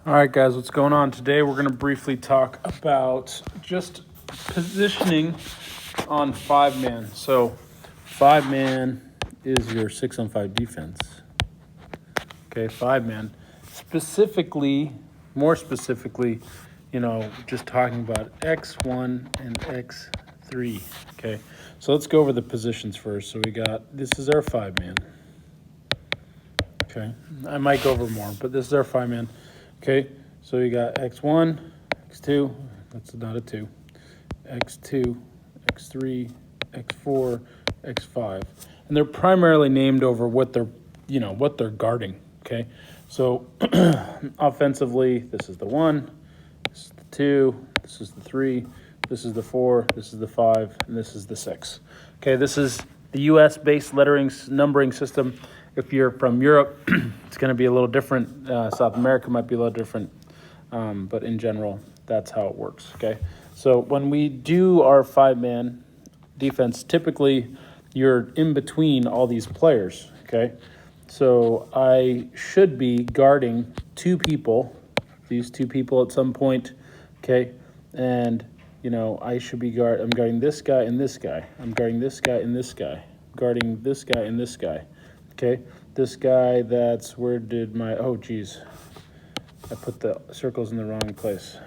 All right, guys, what's going on? Today we're going to briefly talk about just positioning on 5-man. So 5-man is your 6-on-5 defense. Okay, 5-man. More specifically, just talking about X1 and X3. Okay, so let's go over the positions first. So this is our 5-man. Okay, I might go over more, but this is our 5-man. Okay, so you got X1, X2, that's not a 2, X2, X3, X4, X5. And they're primarily named over what they're guarding, okay? So offensively, this is the 1, this is the 2, this is the 3, this is the 4, this is the 5, and this is the 6. Okay, this is the US-based numbering system. If you're from Europe, it's going to be a little different. South America might be a little different, but in general, that's how it works, okay? So when we do our 5-man defense, typically you're in between all these players, okay? So I should be guarding these two people at some point, okay? And, I should be I'm guarding this guy and this guy. I'm guarding this guy and this guy. Guarding this guy and this guy. Okay, this guy, I put the circles in the wrong place.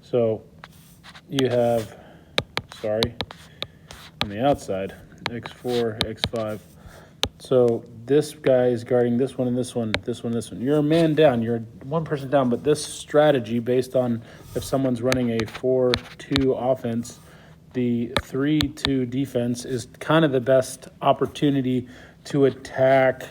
So you have, on the outside, X4, X5. So this guy is guarding this one and this one, this one, this one. You're a man down, you're one person down, but this strategy, based on if someone's running a 4-2 offense, the 3-2 defense is kind of the best opportunity to attack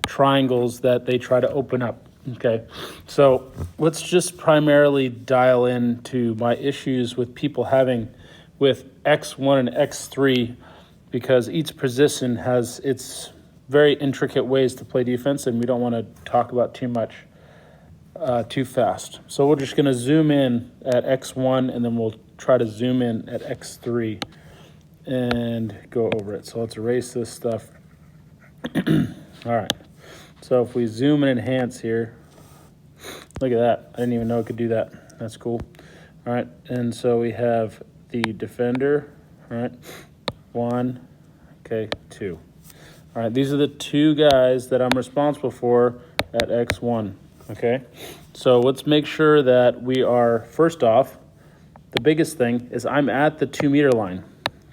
triangles that they try to open up, okay? So let's just primarily dial into my issues with people having with X1 and X3, because each position has its very intricate ways to play defense, and we don't want to talk about too much too fast. So we're just going to zoom in at X1, and then we'll try to zoom in at X3 and go over it. So let's erase this stuff. All right, so if we zoom and enhance here, look at that. I didn't even know it could do that. That's cool. All right, and so we have the defender, all right, 1, okay, 2. All right, these are the two guys that I'm responsible for at X1, okay? So let's make sure that we are, first off, the biggest thing is I'm at the 2-meter line,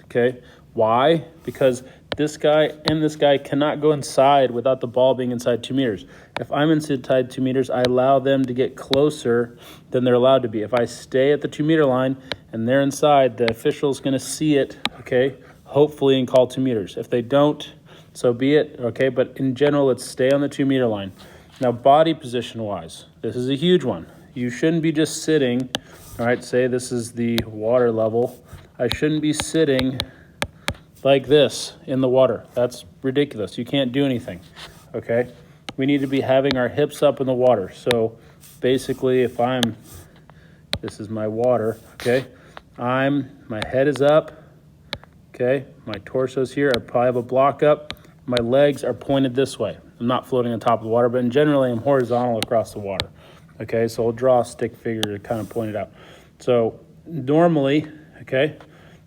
okay? Why? Because this guy and this guy cannot go inside without the ball being inside 2 meters. If I'm inside 2 meters, I allow them to get closer than they're allowed to be. If I stay at the 2-meter line and they're inside, the official's going to see it, okay, hopefully, and call 2 meters. If they don't, so be it, okay? But in general, let's stay on the 2-meter line. Now, body position-wise, this is a huge one. You shouldn't be just sitting, all right, say this is the water level. I shouldn't be sitting like this in the water. That's ridiculous. You can't do anything, okay? We need to be having our hips up in the water. So basically, this is my water, okay? My head is up, okay? My torso's here. I probably have a block up. My legs are pointed this way. I'm not floating on top of the water, but generally I'm horizontal across the water, okay? So I'll draw a stick figure to kind of point it out. So normally, okay,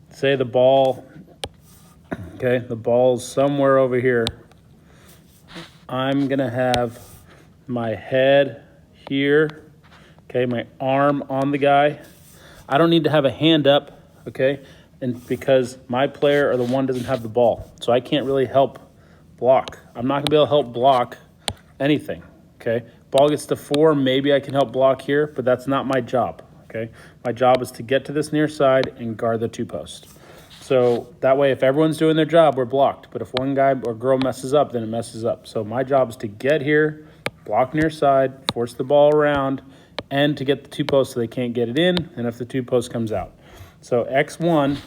say the ball's somewhere over here. I'm going to have my head here, okay, my arm on the guy. I don't need to have a hand up, okay, and because my player or the one doesn't have the ball, so I can't really help block. I'm not going to be able to help block anything, okay? Ball gets to 4, maybe I can help block here, but that's not my job, okay? My job is to get to this near side and guard the 2-post. So that way, if everyone's doing their job, we're blocked. But if one guy or girl messes up, then it messes up. So my job is to get here, block near side, force the ball around, and to get the 2-post so they can't get it in, and if the 2-post comes out. So X1,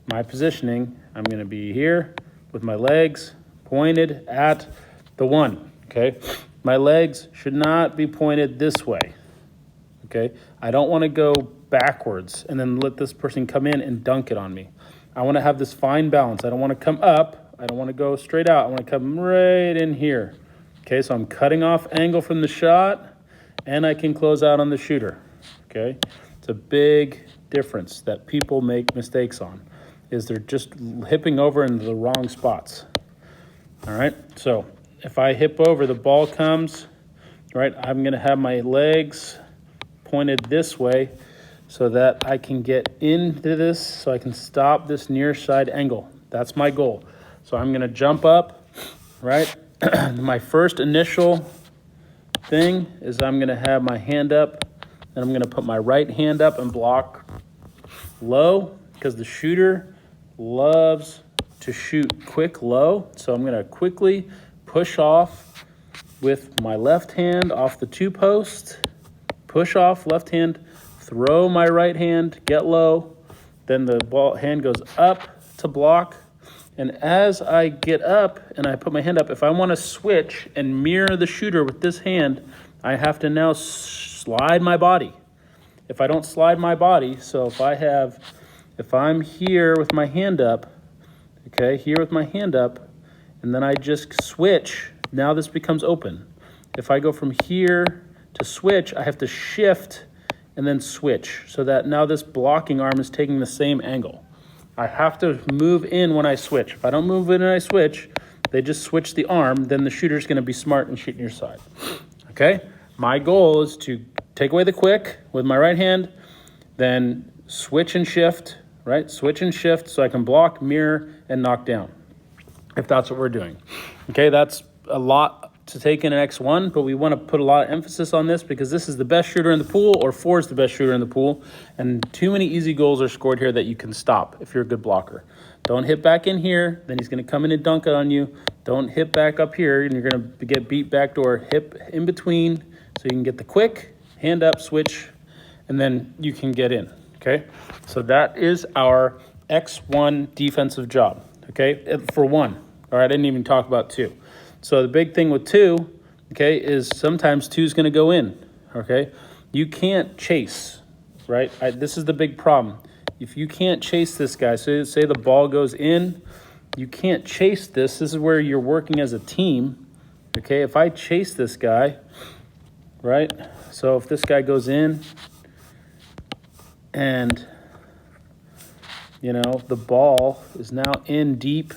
my positioning, I'm going to be here with my legs pointed at the 1, okay? My legs should not be pointed this way, okay? I don't want to go backwards and then let this person come in and dunk it on me. I want to have this fine balance. I don't want to come up. I don't want to go straight out. I want to come right in here. Okay, so I'm cutting off angle from the shot, and I can close out on the shooter, okay? It's a big difference that people make mistakes on, is they're just hipping over into the wrong spots, all right? So if I hip over, the ball comes, right? I'm gonna have my legs pointed this way so that I can get into this, so I can stop this near side angle. That's my goal. So I'm gonna jump up, right? My first initial thing is I'm gonna have my hand up, and I'm gonna put my right hand up and block low, because the shooter loves to shoot quick low. So I'm gonna quickly push off with my left hand off the 2-post, push off left hand, throw my right hand, get low, then the hand goes up to block. And as I get up and I put my hand up, if I want to switch and mirror the shooter with this hand, I have to now slide my body. If I don't slide my body, so if I'm here with my hand up, okay, here with my hand up, and then I just switch, now this becomes open. If I go from here to switch, I have to shift and then switch, so that now this blocking arm is taking the same angle. I have to move in when I switch. If I don't move in and I switch, they just switch the arm, then the shooter's gonna be smart and shoot your side, okay? My goal is to take away the quick with my right hand, then switch and shift, right? Switch and shift so I can block, mirror, and knock down, if that's what we're doing. Okay, that's a lot to take in an X1, but we want to put a lot of emphasis on this because this is the best shooter in the pool, or 4 is the best shooter in the pool, and too many easy goals are scored here that you can stop if you're a good blocker. Don't hit back in here, then he's going to come in and dunk it on you. Don't hit back up here, and you're going to get beat backdoor. Hip in between so you can get the quick, hand up, switch, and then you can get in, okay? So that is our X1 defensive job, okay, for 1. All right, I didn't even talk about 2. So the big thing with 2, okay, is sometimes 2 is going to go in, okay? You can't chase, right? This is the big problem. If you can't chase this guy, so say the ball goes in, you can't chase this. This is where you're working as a team, okay? If I chase this guy, right? So if this guy goes in and, you know, the ball is now in deep,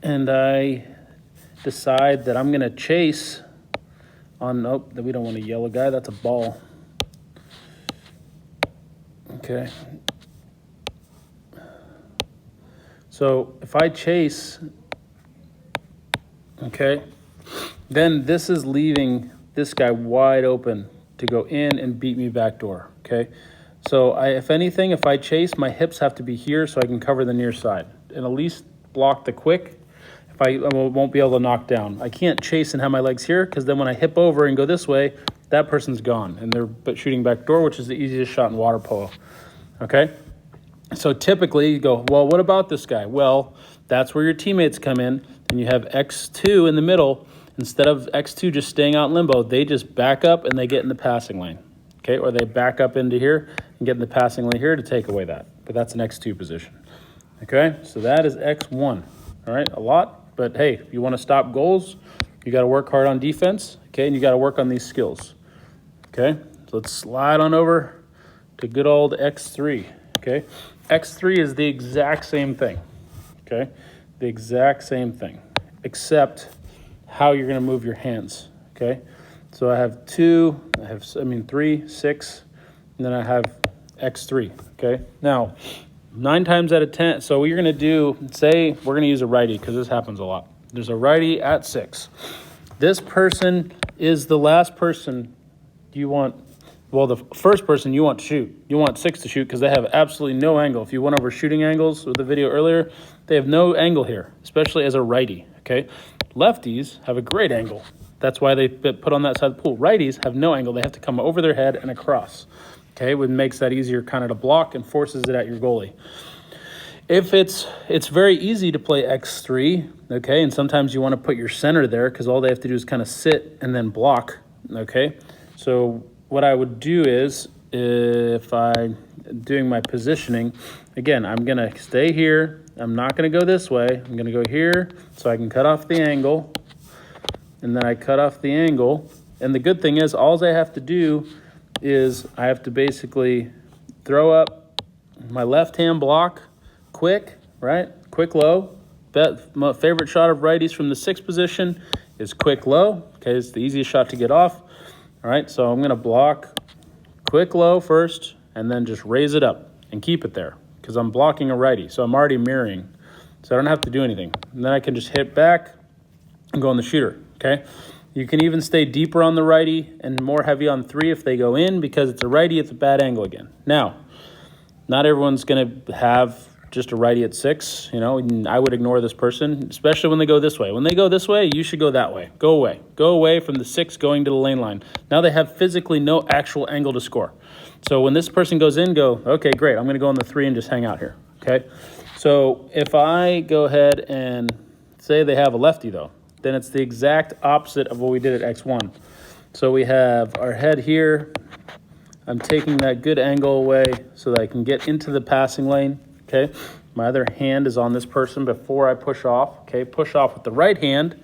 and I decide that I'm going to chase on, nope, we don't want a yellow guy, that's a ball. Okay. So if I chase, okay, then this is leaving this guy wide open to go in and beat me backdoor, okay? So if anything, if I chase, my hips have to be here so I can cover the near side and at least block the quick. I won't be able to knock down. I can't chase and have my legs here, because then when I hip over and go this way, that person's gone, and they're shooting back door, which is the easiest shot in water polo, okay? So typically you go, well, what about this guy? Well, that's where your teammates come in, and you have X2 in the middle. Instead of X2 just staying out in limbo, they just back up and they get in the passing lane, okay? Or they back up into here and get in the passing lane here to take away that, but that's an X2 position, okay? So that is X1, all right? A lot. But hey, if you want to stop goals, you got to work hard on defense, okay? And you got to work on these skills, okay? So let's slide on over to good old X3, okay? X3 is the exact same thing, okay? The exact same thing, except how you're going to move your hands, okay? So I have 3, 6, and then I have X3, okay? Now, 9 times out of 10, so what you're going to do, say we're going to use a righty because this happens a lot. There's a righty at 6. This person is the last person you want, well, the first person you want to shoot. You want 6 to shoot because they have absolutely no angle. If you went over shooting angles with the video earlier, they have no angle here, especially as a righty, okay? Lefties have a great angle. That's why they put on that side of the pool. Righties have no angle. They have to come over their head and across. Okay, which makes that easier kind of to block and forces it at your goalie. If it's very easy to play X3, okay, and sometimes you want to put your center there because all they have to do is kind of sit and then block, okay? So what I would do is, if I'm doing my positioning, again, I'm going to stay here. I'm not going to go this way. I'm going to go here so I can cut off the angle, and then I cut off the angle. And the good thing is, all I have to do is I have to basically throw up my left-hand block quick, right? Quick low. My favorite shot of righties from the 6th position is quick low. Okay, it's the easiest shot to get off. All right, so I'm going to block quick low first and then just raise it up and keep it there because I'm blocking a righty. So I'm already mirroring. So I don't have to do anything. And then I can just hit back and go on the shooter, okay? You can even stay deeper on the righty and more heavy on 3 if they go in because it's a righty, it's a bad angle again. Now, not everyone's going to have just a righty at 6, you know, and I would ignore this person, especially when they go this way. When they go this way, you should go that way. Go away. Go away from the 6 going to the lane line. Now they have physically no actual angle to score. So when this person goes in, go, okay, great, I'm going to go on the 3 and just hang out here, okay? So if I go ahead and say they have a lefty, though, then it's the exact opposite of what we did at X1. So we have our head here. I'm taking that good angle away so that I can get into the passing lane, okay? My other hand is on this person before I push off, okay? Push off with the right hand,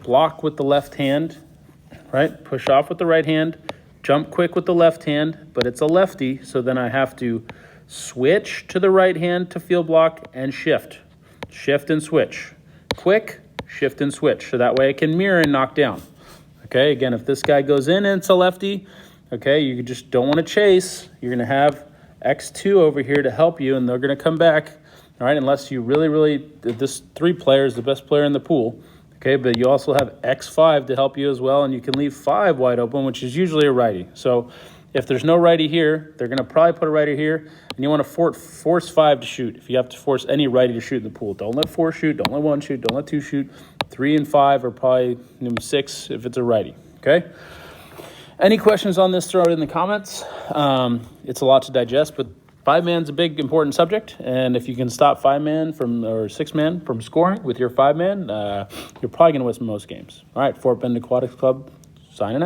block with the left hand, right? Push off with the right hand, jump quick with the left hand, but it's a lefty, so then I have to switch to the right hand to field block and shift. Shift and switch. Quick, shift and switch. So that way I can mirror and knock down. Okay, again, if this guy goes in and it's a lefty, okay, you just don't want to chase. You're going to have X2 over here to help you, and they're going to come back, all right, unless you really, this 3 player is the best player in the pool. Okay, but you also have X5 to help you as well, and you can leave 5 wide open, which is usually a righty. So if there's no righty here, they're going to probably put a righty here, and you want to force 5 to shoot. If you have to force any righty to shoot in the pool, don't let 4 shoot, don't let 1 shoot, don't let 2 shoot. 3 and 5 are probably 6 if it's a righty, okay? Any questions on this, throw it in the comments. It's a lot to digest, but 5-man's a big, important subject, and if you can stop 5-man or 6-man from scoring with your 5-man, you're probably going to win most games. All right, Fort Bend Aquatics Club, signing out.